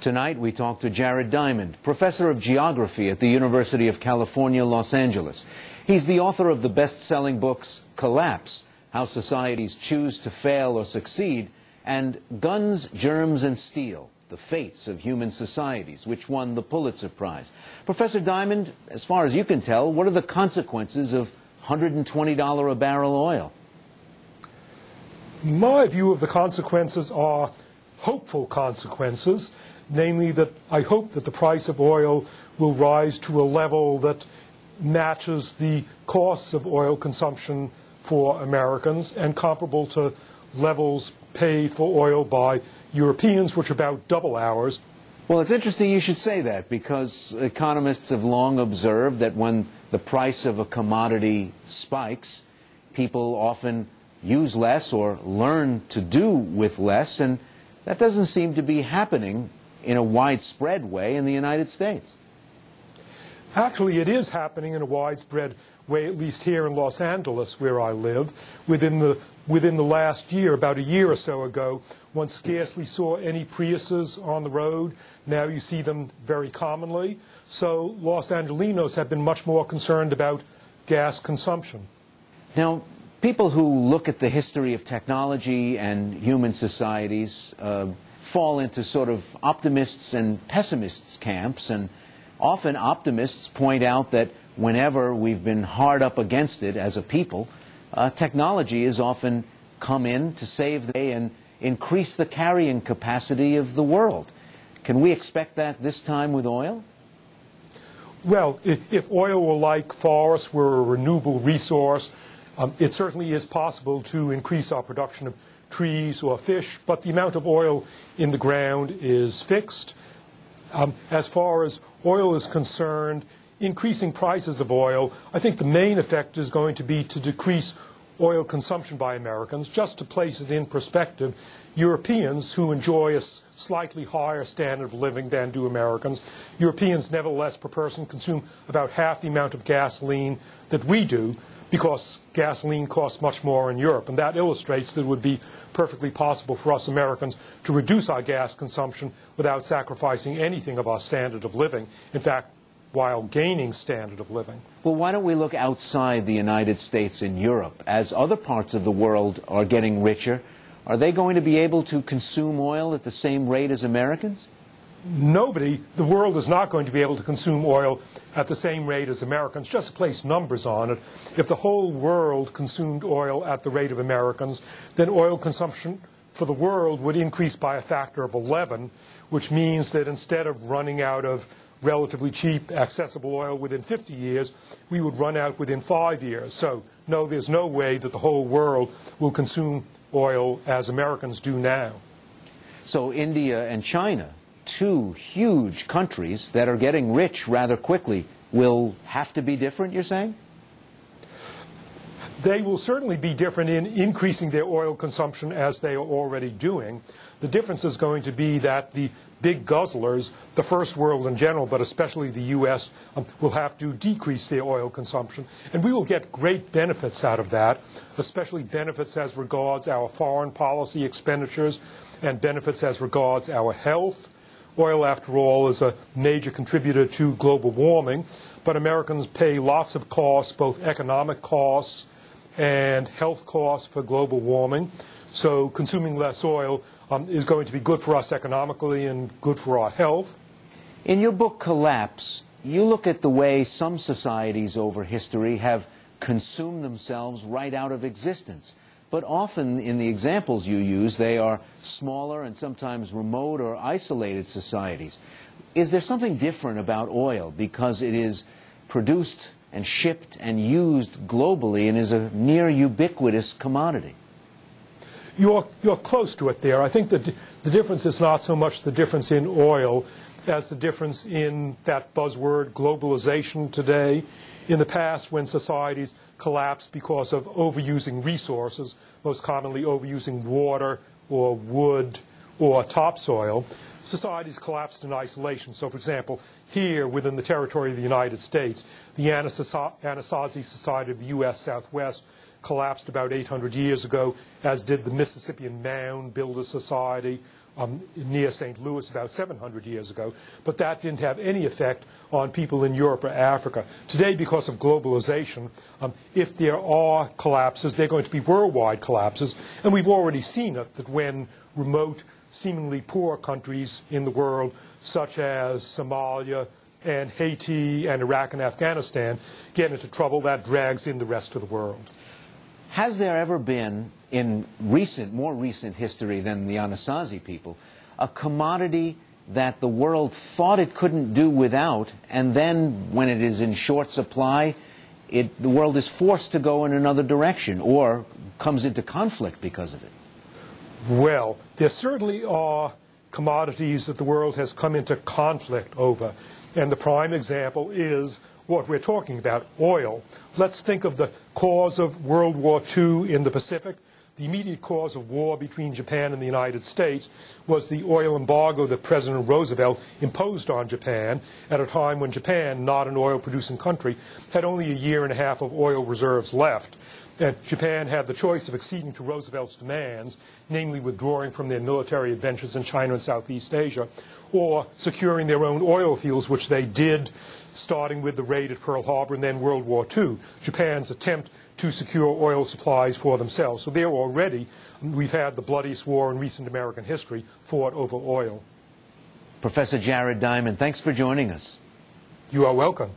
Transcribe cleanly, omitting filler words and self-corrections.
Tonight, we talk to Jared Diamond, professor of geography at the University of California, Los Angeles. He's the author of the best-selling books Collapse, How Societies Choose to Fail or Succeed, and Guns, Germs, and Steel, The Fates of Human Societies, which won the Pulitzer Prize. Professor Diamond, as far as you can tell, what are the consequences of $120 a barrel oil? My view of the consequences are hopeful consequences, namely that I hope that the price of oil will rise to a level that matches the costs of oil consumption for Americans and comparable to levels paid for oil by Europeans, which are about double ours. Well, it's interesting you should say that, because economists have long observed that when the price of a commodity spikes, people often use less or learn to do with less, and that doesn't seem to be happening in a widespread way in the United States. Actually, it is happening in a widespread way, at least here in Los Angeles, where I live. Within the last year, about a year or so ago, one scarcely saw any Priuses on the road. Now you see them very commonly. So Los Angelinos have been much more concerned about gas consumption. Now, people who look at the history of technology and human societies fall into sort of optimists and pessimists camps, and often optimists point out that whenever we've been hard up against it as a people, technology has often come in to save the day and increase the carrying capacity of the world. Can we expect that this time with oil? Well, if oil were like forests, were a renewable resource, it certainly is possible to increase our production of trees or fish, but the amount of oil in the ground is fixed. As far as oil is concerned, increasing prices of oil, I think the main effect is going to be to decrease oil consumption by Americans. Just to place it in perspective, Europeans, who enjoy a slightly higher standard of living than do Americans, Europeans nevertheless per person consume about half the amount of gasoline that we do, because gasoline costs much more in Europe. And that illustrates that it would be perfectly possible for us Americans to reduce our gas consumption without sacrificing anything of our standard of living. In fact, while gaining standard of living. Well, why don't we look outside the United States and Europe? As other parts of the world are getting richer, are they going to be able to consume oil at the same rate as Americans? The world is not going to be able to consume oil at the same rate as Americans. Just to place numbers on it, if the whole world consumed oil at the rate of Americans, then oil consumption for the world would increase by a factor of 11, which means that instead of running out of relatively cheap, accessible oil within 50 years, we would run out within 5 years. So, no, there's no way that the whole world will consume oil as Americans do now. So India and China, two huge countries that are getting rich rather quickly, will have to be different, you're saying? They will certainly be different in increasing their oil consumption as they are already doing. The difference is going to be that the big guzzlers, the first world in general, but especially the U.S., will have to decrease their oil consumption. And we will get great benefits out of that, especially benefits as regards our foreign policy expenditures and benefits as regards our health. Oil, after all, is a major contributor to global warming, but Americans pay lots of costs, both economic costs and health costs for global warming. So consuming less oil is going to be good for us economically and good for our health. In your book, Collapse, you look at the way some societies over history have consumed themselves right out of existence. But often, in the examples you use, they are smaller and sometimes remote or isolated societies. Is there something different about oil because it is produced and shipped and used globally and is a near ubiquitous commodity? You're close to it there. I think that the difference is not so much the difference in oil as the difference in that buzzword globalization today. In the past, when societies collapsed because of overusing resources, most commonly overusing water or wood or topsoil, societies collapsed in isolation. So, for example, here within the territory of the United States, the Anasazi Society of the U.S. Southwest collapsed about 800 years ago, as did the Mississippian Mound Builder Society, near St. Louis about 700 years ago, but that didn't have any effect on people in Europe or Africa. Today, because of globalization, if there are collapses, they're going to be worldwide collapses, and we've already seen it, that when remote, seemingly poor countries in the world, such as Somalia and Haiti and Iraq and Afghanistan, get into trouble, that drags in the rest of the world. Has there ever been, in more recent history than the Anasazi people, a commodity that the world thought it couldn't do without, and then when it is in short supply, the world is forced to go in another direction or comes into conflict because of it? Well, there certainly are commodities that the world has come into conflict over. And the prime example is what we're talking about, oil. Let's think of the cause of World War II in the Pacific. The immediate cause of war between Japan and the United States was the oil embargo that President Roosevelt imposed on Japan at a time when Japan, not an oil-producing country, had only a year and a half of oil reserves left. And Japan had the choice of acceding to Roosevelt's demands, namely withdrawing from their military adventures in China and Southeast Asia, or securing their own oil fields, which they did, starting with the raid at Pearl Harbor and then World War II, Japan's attempt to secure oil supplies for themselves. So there already, we've had the bloodiest war in recent American history fought over oil. Professor Jared Diamond, thanks for joining us. You are welcome.